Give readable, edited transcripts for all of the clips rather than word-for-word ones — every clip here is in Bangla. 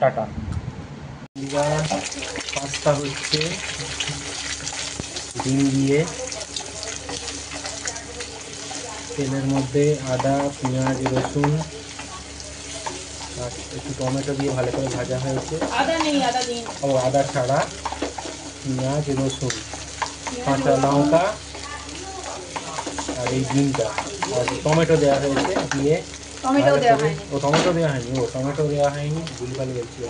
টাটা। পাস্তা হচ্ছে ডিম দিয়ে, তেলের মধ্যে আদা, পেঁয়াজ, রসুন আর একটু টমেটো দিয়ে ভালো করে ভাজা হয়েছে। আদা ছাড়া, পেঁয়াজ, রসুন, কাঁচা লঙ্কা আর এই ডিমটা আর টমেটো দেওয়া হয়েছে। দিয়ে টমেটো দেওয়া হয়নি, ভুলভাল বলছি,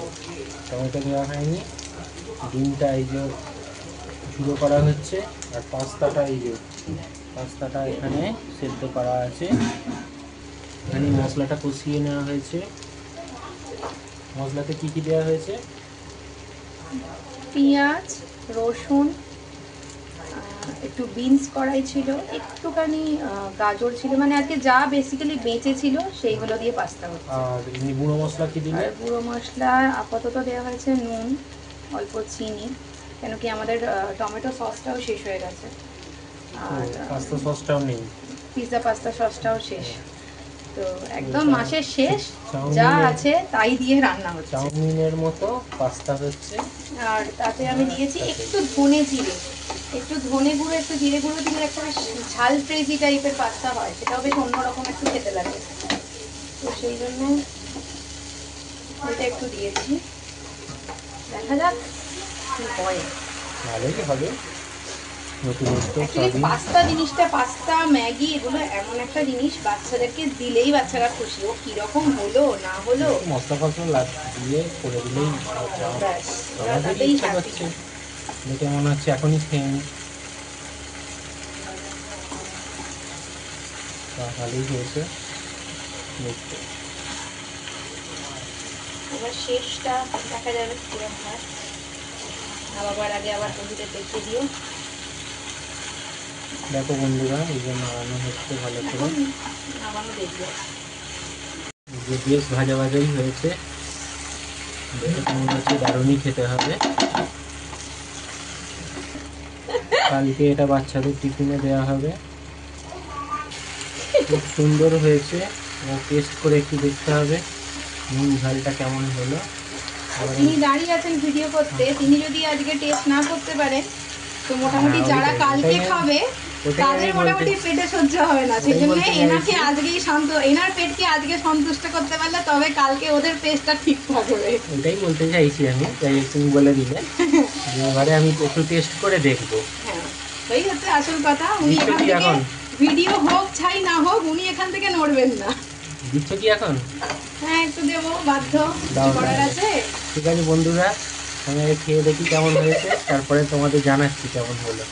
টমেটো দেওয়া হয়নি। ডিমটা এই যে ঝুড়ো করা হচ্ছে, আর পাস্তাটা এখানে সেদ্ধ করা আছে। এখানে মশলাটা কষিয়ে নেওয়া হয়েছে। মশলাতে কি দেওয়া হয়েছে? পেঁয়াজ, রসুন, একটু বিনস কড়াই ছিল, একটুখানি গাজর ছিল, মানে আজকে যা বেসিক্যালি বেঁচে ছিল সেইগুলো দিয়ে পাস্তা হচ্ছে। আর এমনি গুঁড়ো মশলা কি দিলে? গুঁড়ো মশলা আপাতত দেওয়া হয়েছে নুন, অল্প চিনি, কেন কি আমাদের টমেটো সসটাও শেষ হয়ে গেছে, আর পাস্তা সসটাও নেই, পিৎজা পাস্তা সসটাও শেষ। তো একদম মাসের শেষ, যা আছে তাই দিয়ে রান্না হচ্ছে, চাউমিনের মতো পাস্তা হচ্ছে। আর তাতে আমি দিয়েছি একটু ধনে জিরে, একটু ধনে গুঁড়ো, একটু জিরে গুঁড়ো দিলে একটা ঝাল ফ্রেজি টাইপের পাস্তা হয়, সেটাও বেশ অন্যরকম একটু খেতে লাগে। তো সেই জন্য ওইটা একটু দিয়েছি, দেখা যাক কি হয়। ভালোই হবে। পাস্তা জিনিসটা, পাস্তা ম্যাগি এগুলো এমন একটা জিনিস, বাচ্চাদেরকে দিলেই বাচ্চারা খুশি, ও কিরকম হলো না হলো মশলা ফসলা দিয়ে করে দিলেই আমাদেরই ইচ্ছা করছে, দেখে মনে হচ্ছে এখনই খেয়ে নি। ভালোই হয়েছে দেখতে। এবার শেষটা দেখা যাবে কিরকম হয়। আবার আগে আবার বন্ধুদের দেখতে দিও। দেখো বন্ধুরা, এই যে নাড়ানো হচ্ছে ভালো করে, নামানো দেখবো যে বেশ ভাজা ভাজাই হয়েছে, দেখে কেমন হচ্ছে, দারুণই খেতে হবে। কালকে এটা বাচ্চাদের টিফিনে দেওয়া হবে। খুব সুন্দর হয়েছে, টেস্ট করে একটু দেখতে হবে নুন ঝালটা কেমন হলো। তিনি দাঁড়িয়ে আছেন ভিডিও করতে, তিনি যদি আজকে টেস্ট না করতে পারেন তো মোটামুটি যারা কালকে খাবে তাদের মোটামুটি পেটে সহ্য হবে না, সেই জন্য এনাকে আজকেই এনার পেটকে আজকে সন্তুষ্ট করতে পারলে তবে কালকে ওদের পেটটা ঠিক থাকবে। ওটাই বলতে চাইছি আমি, তাই তুমি বলে দিলে। এবারে আমি একটু টেস্ট করে দেখবো। হ্যাঁ, ওই হচ্ছে আসল কথা। উনি এখান থেকে ভিডিও হোক ছাই না হোক, উনি এখান থেকে নড়বেন না। দিচ্ছ কি এখন? হ্যাঁ, একটু দেবো, বাধ্য, করার আছে। ঠিক আছে বন্ধুরা, আমি খেয়ে দেখি কেমন হয়েছে, তারপরে তোমাদের জানাচ্ছি কেমন হলো।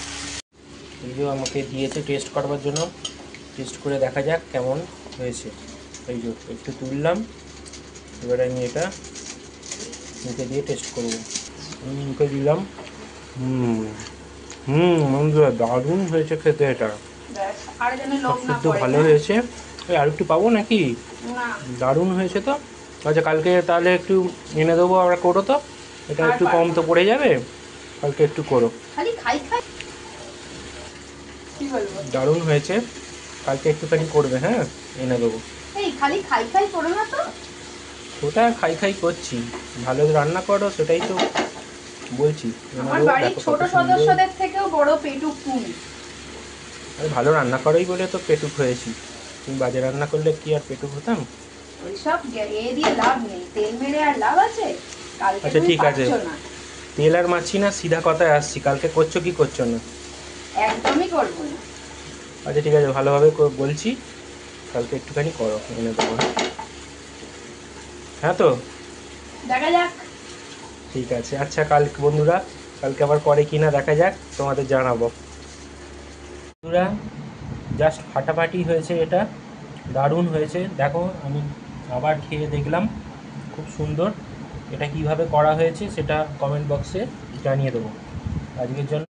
এই আমাকে দিয়েছে টেস্ট করবার জন্য, টেস্ট করে দেখা যাক কেমন হয়েছে। এই যে একটু তুললাম, এবারে আমি এটা মুখে দিয়ে টেস্ট করবো। আমি মুখে দিলাম। বন্ধুরা দারুণ হয়েছে খেতে, এটা একটু ভালো হয়েছে। ওই আর একটু পাবো নাকি? দারুণ হয়েছে তো। আচ্ছা, কালকে তাহলে একটু এনে দেবো, আমরা করো তো, এটা একটু কম তো পড়ে যাবে, কালকে একটু করো। দারুণ হয়েছে, কালকে একটুখানি করবে, হ্যাঁ এনে দেবো। খালি খাই খাই করো না তো। ওটা খাই খাই করছি, ভালো রান্না করো সেটাই তো বলছি। আমার বাড়ির ছোট সদস্যদের থেকেও বড় পেটুক তুমি। আমি ভালো রান্না করেই বলে তো পেটুক হয়েছি, তুমি বাজে রান্না করলে কি আর পেটুক হতাম? ওইসব এ দিয়ে লাভ নেই, তেল মেরে আর লাভ আছে? আচ্ছা ঠিক আছে, তেল আর মাছি না, সিধা কথায় আসছি, কালকে করছো কি করছো না? একদমই করবো না। আচ্ছা ঠিক আছে, ভালোভাবে বলছি, কালকে একটুখানি করো, এনে দেবো। হ্যাঁ তো দেখা যাক। ঠিক আছে। আচ্ছা কালকে বন্ধুরা, কালকে আবার করে কিনা দেখা যাক, তোমাদের জানাবো। বন্ধুরা জাস্ট ফাটাফাটি হয়েছে, এটা দারুণ হয়েছে। দেখো আমি আবার খেয়ে দেখলাম, খুব সুন্দর। এটা কিভাবে করা হয়েছে সেটা কমেন্ট বক্সে জানিয়ে দেবো। আজকের জন্য